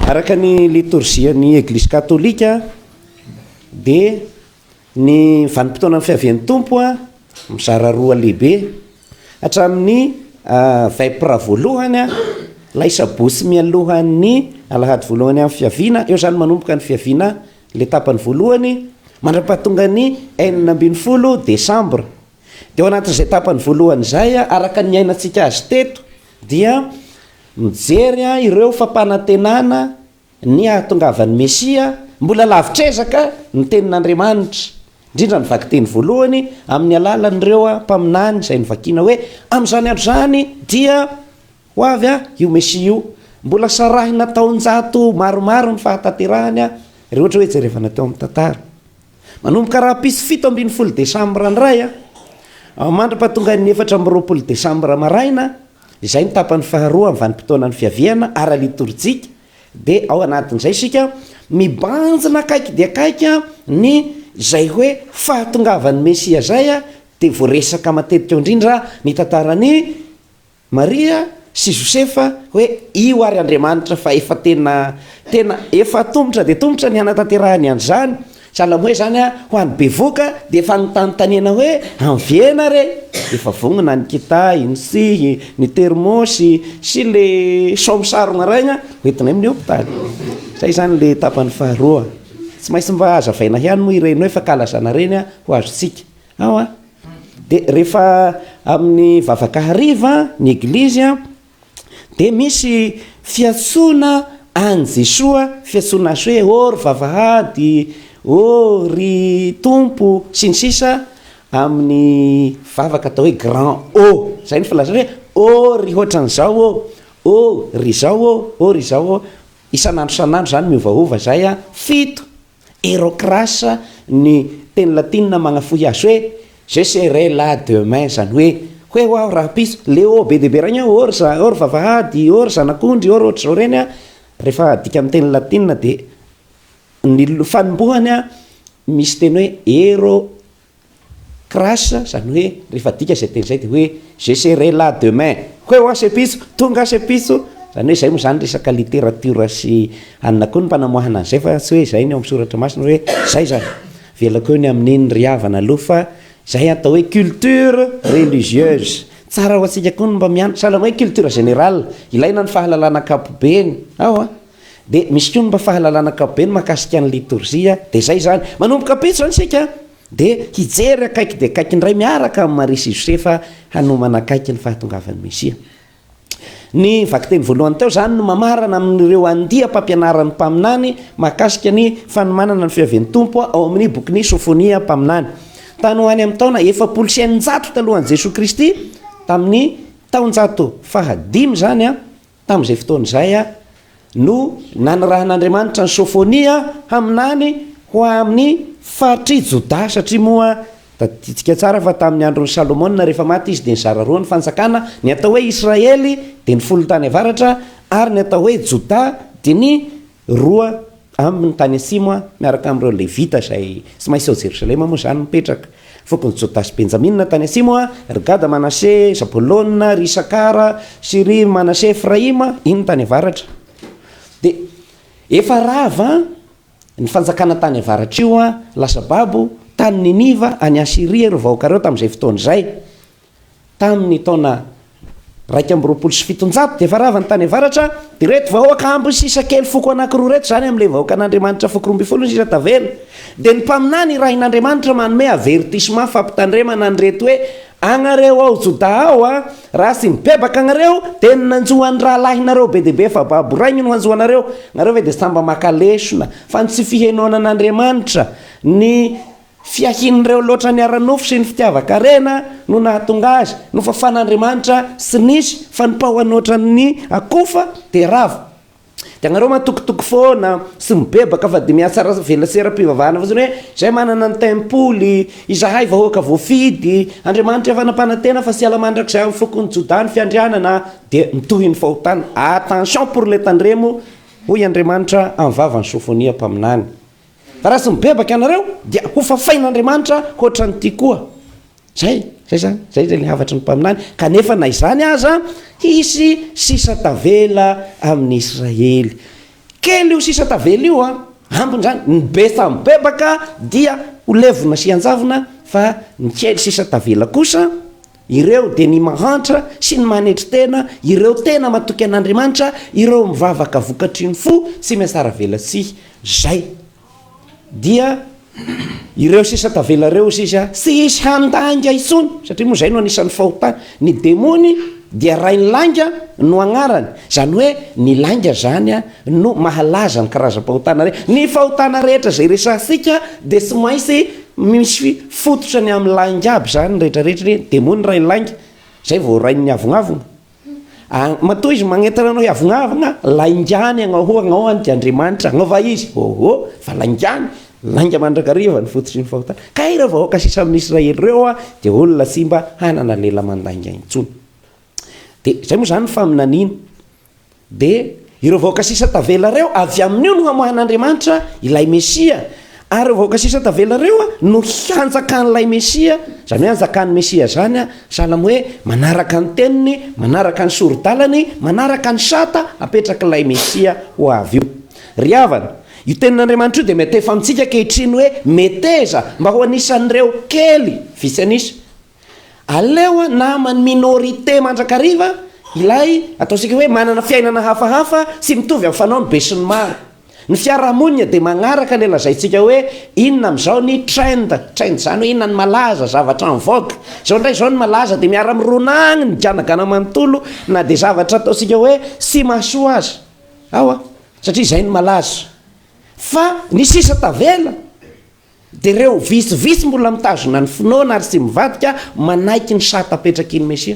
araka ny liturgia ny Eglise katolika de ny vanim-potoana amin'ny fiavian'ny tompo mizara roa lehibe hatramin'ny vaipra voalohany lay sabosy mialohan'ny alahady voalohany amin'ny fiaviana eo zany manomboka ny fiaviana le tapany voalohany mandra-pahatonga ny 20 Desambra de ao anatin'izay tapany voalohany zay araka ny ainatsika azy teto dia mijery ireo fampanantenana ny ahatongavan'ny Mesia mbola lavitrezaka ny tenin'Andriamanitra indrindra ny vaky teny voalohany amin'ny alalan'ireo mpaminany izay nivakiana hoe amin'izany andro zany dia ho avy io Mesia io mbola sarahina taonjato maromaro ny fahatanterahany rehetra hoe jerevana teo amin'ny tantara manomboka raha pisy 17 Desambra ndray mandra-pahatonga ny 4 Desambra maraina izay ny tapany faharoa amin'ny vanim-potoana ny fiaviana ara liturjika de ao anatin'izay sika mibanjina akaiky dia akaiky ny zay hoe fahatongavan'ny Mesia zay de voaresaka matetika indrindra ny tantarany Maria sy Josefa hoe io ary Andriamanitra fa efa tena efa tombotra de tombotra ny anatanterahany an'izany sahala hoe zany ho an'ny bevoka de efa notanotanena hoe anviena re efa vonona ny kitay ny sihy ny termosy sy le somsarona raigna hoentina amin'ny hôpitaly zay zany le tapany faharoa tsy maintsy mba azavaina ihany moa ireny hoe fa kalazana reny ho azontsika ao de rehefa amin'ny vavaka hariva ny Eglizy de misy fiatsoana any Jesoa fiatsoana azy hoe ô ry vavahady ô ry tompo sy ny sisa amin'ny vavaka atao hoe grand O zay ny filazana hoe ô ry hoatran'izao ô ry zao ô ry zao isan'andro san'andro zany miovaova zay fito erokrasa ny teny latina magnafohy azy hoe je serai là demain zany hoe ao raha piso le ô be deabe ragny ô ry vavahady ô ry zanak'ondry ô ry ohatr' zao reny rehefa dika amin'ny teny latina de ny fanombohany misy teny hoe erokrasa zany hoe rehefa dika zay teny zay de hoe je serai là demain hoe ho ase piso tonga ase piso zany hoe zay moa zany resaka literatura sy anona koa ny mpanamoahana an'izay fa tsy hoe zay ny ao amin'ny soratra masina hoe zay zany velako ny amin'iny riavana aloha fa zay atao hoe culture religieuse tsara ho atsika koa ny mba mianatra sahala hoe culture générale ilaina ny fahalalana kapobeny ao de misy koa ny mba fahalalana kapobeny mahakasika ny liturgia de zay zany manomboka piso zany sika de hijery akaiky de akaiky ndray miaraka amin'ny Maria sy Josefa hanomana akaiky ny fahatongavan'ny Mesia ny vaky teny voalohany teo zany no mamarana amin'ireo andia mpampianaran'ny mpaminany mahakasika ny fanomanana ny fiavian'ny tompo ao amin'ny bokin'ny Sofonia mpaminany tany ho any amin'ny taona 700 talohan'i Jesoa Kristy tamin'ny taonjato fahadimy zany tamin'izay fotoana zay no nanirahan'Andriamanitra ny Sofonia aminany ho amin'ny faritry Joda satria moa tatitsika tsara fa tamin'ny andron'ny Salomona rehefa maty izy de nizara roa ny fanjakana ny atao hoe Israely de ny folo tany avaratra ary ny atao hoe Joda de ny roa amin'ny tany atsimo miaraka amin'ireo Levita zay tsy maintsy ao Jerosalema moa zany mipetraka fokony Joda sy Benjamina tany atsimo ry Gada Manase Zabulona ry Isakara sy ry Manase Efraima iny tany avaratra de efa rava ny fanjakana tany avaratra io lasa babo tany Niniva any Asiria ro vahoakareo tamin'izay fotoana zay tamin'ny taona 127 de efa rava ny tany avaratra de reto vahoaka amby sisa kely foko anankiroa reto zany amin'le vahoaka an'Andriamanitra foko 12 sisa tavela de ny mpaminany rahin'Andriamanitra manome avertissement fampitandremana nyreto hoe agnareo ao Joda ao raha sy mibebaka agnareo de nanjohan'ny rahalahynareo be deabe fa babo raigny no hanjohanareo nareo ve de samba makalesona fa ny tsy fihenoanan'Andriamanitra ny fiahin'ireo loatra ny aranofo sy ny fitiavaka rena no nahatonga azy no fafan'Andriamanitra sy nisy fa ny pahanoatra ny akofa de rava de agnareo matokotoko foana sy mibebaka fa de miatsara velaseram-pivavahana fa zany hoe zay manana ny tempoly izahay vahoaka voafidy Andriamanitra efa nampanantena fa sy alamandrak'izay amin'ny fokony Joda ny fiandrianana de mitohy ny fahotana attention pour le tandremo hoy Andriamanitra amin'ny vavan'ny Sofonia mpaminany raha sy mibebaka ianareo dia ho fafain'Andriamanitra hoatra ny ty koa zay zay le havatry ny mpaminany kanefa na izany aza hisy sisa tavela amin'ny Israely kely io sisa tavela io ambony zany nybe tambebaka dia olevona sy anjavona fa nikely sisa tavela kosa ireo de ny mahantra sy ny manetry tena ireo tena matoky an'Andriamanitra ireo mivavaka vokatry ny fo sy miasara vela sy zay dia ireo sisa tavela reo sisa sy isy handanga itsony satria moa zay no anisan'ny fahotana ny demony dia ray ny langa no agnarany zany hoe ny langa zany no mahalaza ny karazam-pahotana ny fahotana rehetra zay resantsika de tsy maintsy misy fototra ny amin'ny langa aby zany rehetrarehetra re demony ray ny langa zay vao ray ny avonavona matoa izy magnetana anao avonavona langany agnahoagnao any Andriamanitra agnova izy fa langany langa mandrakariva ny fototry ny fahotana ka ireo vahoaka sisa amin'ny Israely reo de olona tsy mba hanana lela mandanga intsony de zay moa zany faminanina de ireo vahoaka sisa tavela reo avy amin'io no hamohan'Andriamanitra ilay Mesia ary vahoaka sisa tavela reo no hanjakan'ilay Mesia zany hoe hanjakan'ny Mesia zany sahala hoe manaraka ny teniny manaraka ny sorodalany manaraka ny sata apetraka ilay Mesia ho avy io ry havana io tenin'Andriamanitra io de mety efa mitsika kehitriny hoe meteza mba ho anisan'ireo kely visy anisa aleo namany minorité mandrakariva ilay ataosika hoe manana fiainana hafahafa sy mitovy amin'ny fanao ny be sy ny maro ny fiarahamonina de magnaraka le lazaitsika hoe inona am'izao ny trend zany hoe inona ny malaza zavatra mivoaka zao ndray zao ny malaza de miara mironagny ny ganagana manontolo na de zavatra ataosika hoe sy mahasoa azy satria zay ny malaza fa ny sisa tavela de reo visivisy mbola mitazona ny finoana ary sy mivadika manaiky ny sata apetraky ny Mesia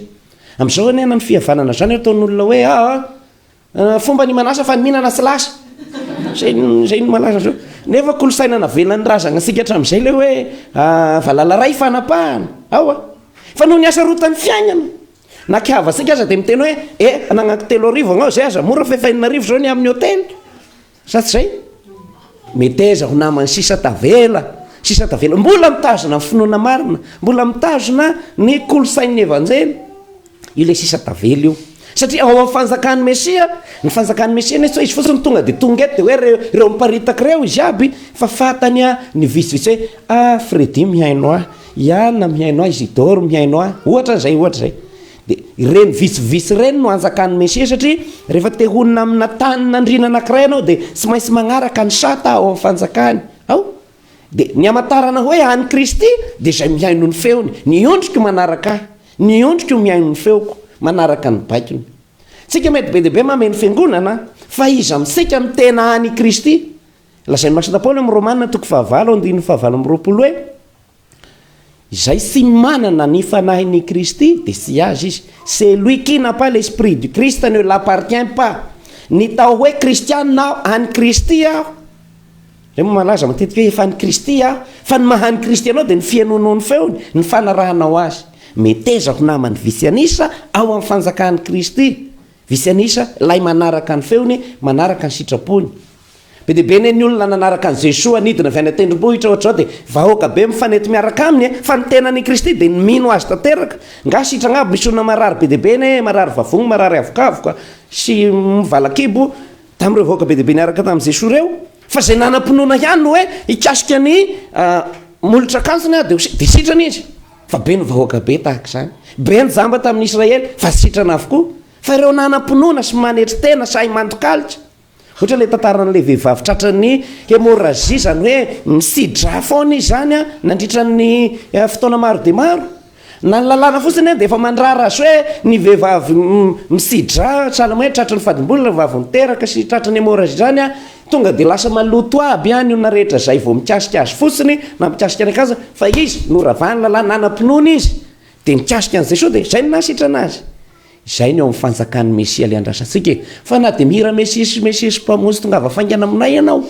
am'izao ny ny fihavanana zany ataon'olona hoe fomba ny manasa fa ny mihinana sy lasa zay ny malaza zao nefa kolosaina navelany razana sika hatram'izay le hoe valala ray fanapahana fa no ny asa rotan'ny fiainana na kihavasika aza de miteny hoe anagnako 3 arivo agnao zay aza mora fefainina arivo zao ny amin'ny hôtely sa tsy zay meteza ho namany sisa tavela mbola mitazona ny finoana marina mbola mitazona ny kolosain'ny evanjely io le sisa tavela io satria ao amin'ny fanjakan'ny Mesia ny fanjakan'ny Mesia nefa izy fotsiny tonga de tonga eto de hoe reo miparitaka reo izy aby fa fatany ny visivisy hoe Fredy mihaino Iana mihaino Isidore mihaino ohatra zay de ireny visivisy reny no anjakan'ny Mesia satria rehefa te honina amina tany nandrina anankiray anao de tsy maintsy magnaraka ny sata ao amin'ny fanjakany de ny amatarana hoe any Kristy de zay mihaino ny feony ny ondriko manaraka ny ondriko mihaino ny feoko manaraka ny baikiny tsika mety be deaibe mameny fiangonana fa izy amitsika mitena any Kristy lazay masina Paoly amin'ny Romanina 7:20 hoe izay sy manana ny fanahiny Kristy de sy azy izy c'est lui qui n'a pas l'esprit du Christ ne l'appartient pas ny tao hoe kristianina any Kristy zay moa malaza matetika hoe efa ny Kristy fa ny mahany Kristy anao de ny fianoanao ny feony ny fanarahanao azy meteza ho namany visy anisa ao amin'ny fanjakan'ny Kristy visy anisa lay manaraka ny feony manaraka ny sitrapony be deaibe ny olona nanaraka ny Jesosy anidina avy any an-tendrombohitra ohatrao de vahoaka be mifanety miaraka aminy fa ny tenany Kristy de ny mino azy tanteraka nga sitrana aby misy olona marary be deaibe ny marary vavogno marary avokavoka sy mivalakibo tamin'ireo vahoaka be deaibe niaraka tamin'ny Jesosy reo fa zay nanam-pinoana ihany no hoe ikasika ny molotra kansony de sitrana izy fa be ny vahoaka be tahaka zany be ny jamba tamin'ny Israely fa sitrana avokoa fa ireo nanam-pinoana sy manetry tena sahy mandokalitsa ohatra le tantaran'le vehivavy tratrany hémorragie zany hoe misidra foana izy zany nandritran'ny fotoana maro de maro na ny lalàna fotsiny de efa mandrara azy hoe ny vehivavy misidra salama hoe tratran'ny fadimbolona vavy miteraka sy tratran'ny hémorragie zany tonga de lasa maloto aby any olona rehetra zay vao mikasika azy fotsiny na mikasika any akaza fa izy no ravany lalàna nanam-pinoana izy de mikasika an' Jesosy de zay no nasitrana azy zay ny ao amin'ny fanjakan'ny Mesia le andrasantsika fa na de mihira Mesia sy mpamozy tonga ava faingana aminay ianao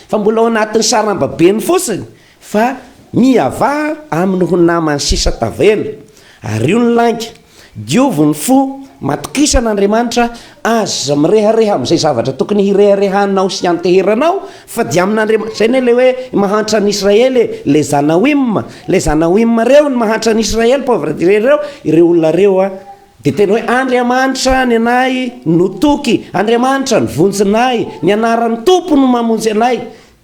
fa mbola ao anatin'ny sarambabeny fotsiny fa miava amin'ny ho namany sisa tavela ary io ny langa diovy ny fo matokisan'Andriamanitra aza mirehareha amin'izay zavatra tokony hireharehanao sy anteheranao fa di amin'Andriamanitra zay ny le hoe mahantra ny Israely le Zanaoim reo ny mahantra ny Israely pauvre direo ireo olona reo de teny hoe Andriamanitra ny anay no toky, Andriamanitra ny vonjinay, ny anaran'ny tompo no mamonjy anay,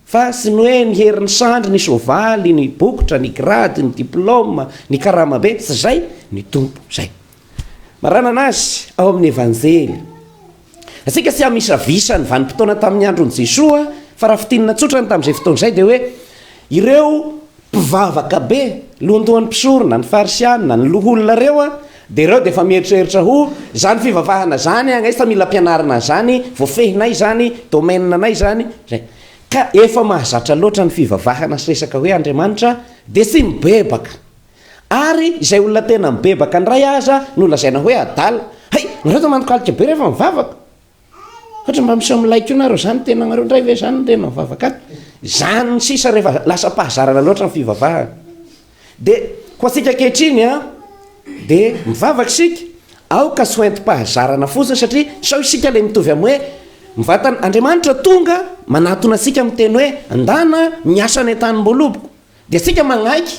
fa sy ny hoe ny herin'ny sandry, ny sovaly, ny bokotra, ny grady, ny diplôme, ny karamabe, sy zay ny tompo zay. Marana anazy ao amin'ny evanjely. Asika sy amisavisa ny vanim-potoana tamin'ny andron'i Jesoa, fa raha fitinana tsotra ny tamin'izay fotoana zay de hoe ireo mpivavaka be, lohandohan'ny mpisorona, ny farisianina, ny loholona reo de reo de fa mieritreritra ho zany fivavahana zany agnaisa mila ampianarana zany, voafehinay zany, domaine anay zany zay. Ka efa mahazatra loatra ny fivavahana sy resaka hoe Andriamanitra de sy mibebaka. Ary izay olona tena mibebaka ndray aza no lazaina hoe adala. Hay, nareo mandokalika be rehefa mivavaka. Ohatra mba misy milay ko nareo zany tena nareo ndray ve zany tena mivavaka ato. Zany sisa rehefa lasa pahazarana loatra ny fivavahana. De ko asika kehitriny de mivavaka sika aoka sy hoentim-pahazarana fotsiny satria sao isika le mitovy amin'ny hoe mivatana Andriamanitra tonga manatona asika miteny hoe andana miasa ny tany-mboloboko, de asika magnaiky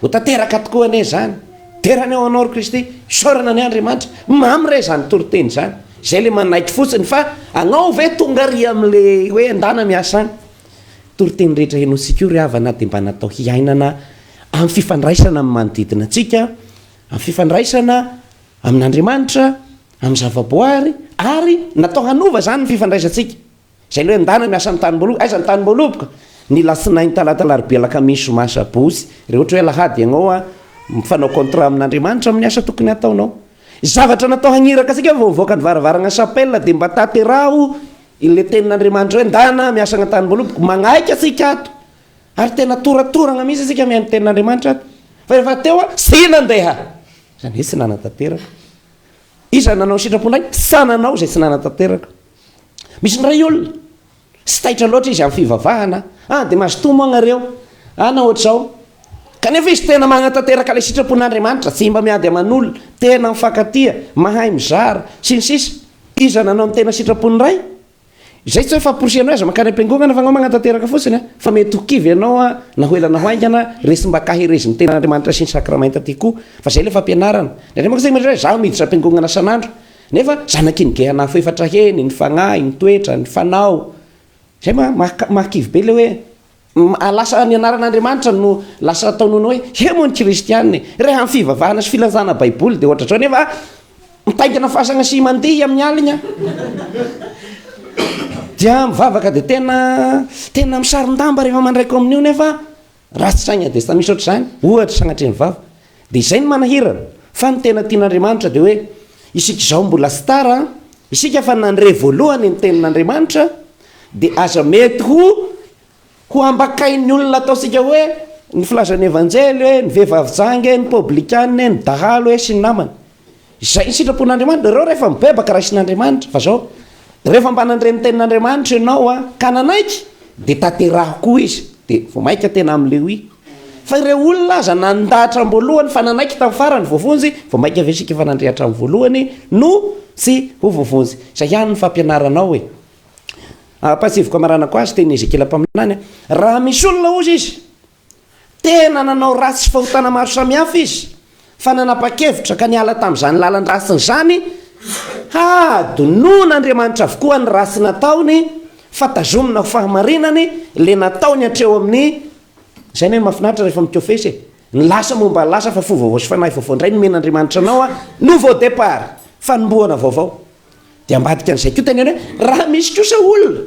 ho tanteraka tokoa ane zany, terany ao anao ry Kristy, isaorana ny Andriamanitra, mamy re zany toriteny zany, zay le manaiky fotsiny fa agnao ve tonga ry am'le hoe andana miasa any. Toriteny rehetra henosika io ry havana de mba natao hiainana amin'ny fifandraisana amin'ny manodidina antsika, amin'ny fifandraisana amin'Andriamanitra, amin'ny zavaboary, ary natao hanova zany ny fifandraisantsika. Zay le andana miasa amin'ny tany-mboloboko, aiza ny tany-mboloboko? Ny lasinainy talata alarobia alakamisy zoma sabotsy, rehefa ohatra hoe lahady ianao mifanao contrat amin'Andriamanitra amin'ny asa tokony ataonao. Zavatra natao hagniraka asika vao mivoaka ny varavarana sapelina de mba tateraho ile tenin'Andriamanitra hoe andana miasa amin'ny tany-mboloboko, magnaika asika ato. Ary tena toratorana mihitsy asika mihaino tenin'Andriamanitra ato. Fa rehefa teo sy nandeha. Zany hoe sy nanatanteraka. Iza nanao sitrapondray, sananao zay sy nanatanteraka. Misy ndray olona sy taitra loatra izy amin'ny fivavahana, de mazotomo agnareo, na ohatr'izao. Kanefa izy tena manatanteraka le sitrapon'Andriamanitra, tsy mba miady aman'olona, tena mifankatia, mahay mizara, sy ny sisa. Iza nanao ny tena sitrapon'iray? Zay tsy hoe fampirosianao aza makany am-piangongana fa anao manatanteraka fotsiny, fa mety ho kivy ianao na hoelana hoaingana resy mba kahirezin'ny ten'Andriamanitra sy ny sakramenta ty koa, fa zay le fampianarana. Ndray moa zay hoe zaho miditra am-piangongana sanandro, nefa zanaky ny gehana fo efatra heny, ny fagnahy, ny toetra, ny fanao. Zay mahakivy be le hoe lasa ny anaran'Andriamanitra no lasa ataonao hoe hemony kristianina, reha amin'ny fivavahana sy filazana baiboly de ohatra zao nefa mitaingana fasana sy mandeha amin'ny alina. Dia mivavaka de tena misarin-damba rehefa mandraiko amin'io nefa ratsy saigna de sy misy ohatr' zany, ohatra sagnatria mivavaka. De izay ny manahirana, fa ny tena tian'Andriamanitra de hoe isika izao mbola sy tara, isika fa nandre voalohany ny tenin'Andriamanitra, de aza mety ho ambakain'ny olona ataosika hoe ny filazan'ny evanjely hoe ny vehivavy jangy, ny publikane, ny dahalo hoe sy ny namany. Izay ny sitrapon'Andriamanitra, reo rehefa mibebaka raisin'Andriamanitra, fa zao rehefa mba nandre ny tenin'Andriamanitra ianao ka nanaiky de tateraho koa izy de vo maika tena am'le oi. Fa ireo olona aza nandahatra am-voalohany fa nanaiky tamin'ny farany voavonjy, vo maika ve sika efa nandrehatra amin'ny voalohany no tsy ho voavonjy. Zay ihany ny fampianaranao hoe pasivoko amaranako azy teny Ezekila mpaminany, raha misy olona ozy izy tena nanao ratsy fahotana maro samihafa izy, fa nanapa-kevitra ka niala tamin'izany lalan-drasiny zany, donon'Andriamanitra avokoa ny ratsy nataony, fa tazomina ho fahamarinany le nataony hatreo amin'ny zay ny mahafinaritra rehefa mikofesy ny lasa momba lasa fa fovaovao sy fanahy vaovao indray nomen'Andriamanitra anao nouveau départ, fanombohana vaovao. De ambadika an'izay koa tena hoe raha misy kosa olona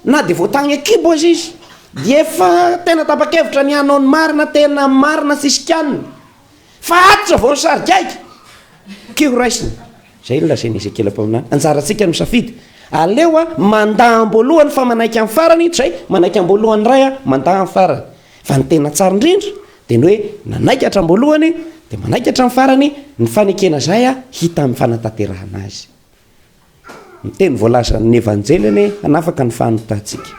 na de voatagny akibo azy izy de efa tena tapa-kevitra ny hanao ny marina, tena marina sisikaniny, fa atotra vao ny sarigaiky kio raisiny. Zay lazainy Ezekila mpaminany, anjarantsika ny misafidy aleo mandaha am-boalohany fa manaiky amin'ny farany, zay manaiky am-boalohany ray mandaha amin'ny farany. Fa ny tena tsara indrindra de ny hoe nanaiky hatram-boalohany de manaiky hatramin'ny farany, ny fanekena zay hita amin'ny fanatanterahana azy. Ny teny voalaza ny evanjely anafaka ny fanotantsika.